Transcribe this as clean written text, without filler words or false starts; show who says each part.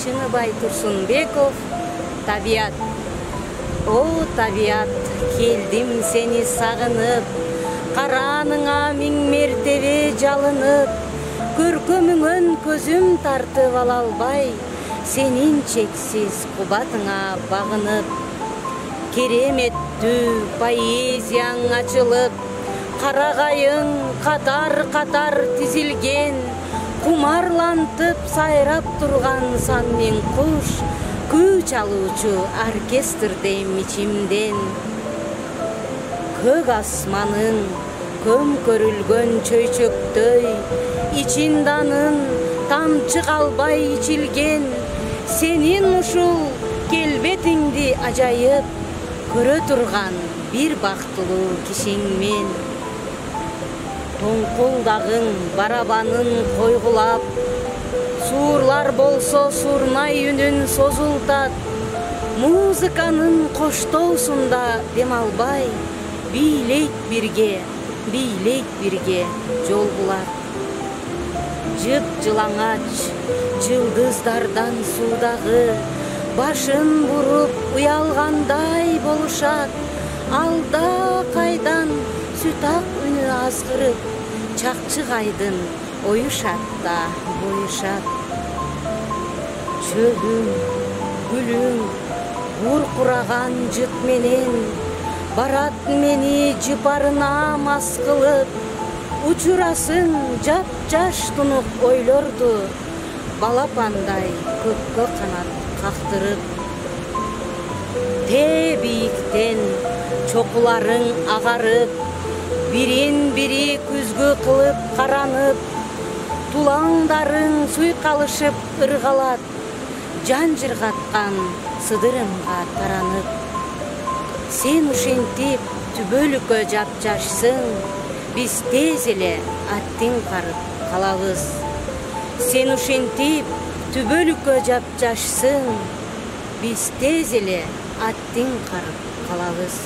Speaker 1: Чыныбай Турсунбеков, табиат. О, табиат, келдим сени сагынып, караныңа миң мертебе жалынып, көркөмүңөн көзүм тартып ала албай, сенин чексиз кубатыңа багынып. Кереметтүү поэзияң ачылып, карагайың катар-катар тизилген, кумарлантып сайрап турган сан миң куш, күү чалуучу оркестрдейм ичимден. Көк асманың көмкөрүлгөн чөйчөктөй, ичинданын тамчы калбай ичилген, сенин ушул келбетиңди ажайып көрө турган бир бактылуу кишиңмен. Тоңкулдагың барабанын койгулап, суурлар болсо сурнай үнүн созултат, музыканын коштоосунда дем албай, бийлейт бирге жол булат. Жып-жылаңач жылдыздардан суудагы, башын буруп уялгандай болушат, алда кайдан сүт ак үнү азгырып, чакчык айдын оюшат да боюшат. Чөлүң, гүлүң, буркураган жыт менен, барат мени жыпарына мас кылып, учурасың жап-жаш тунук ойлорду, балапандай көккө канат кактырып. Тээ бийиктен чокуларың агарып, бирин-бири күзгү кылып каранып, тулаңдарың суйкалышып ыргалат, жан жыргаткан сыдырымга таранып. Сен ушинтип түбөлүккө жапжашсың, биз тез эле аттиң карып калабыз. Сен ушинтип түбөлүккө жапжашсың, биз тез эле аттиң карып калабыз.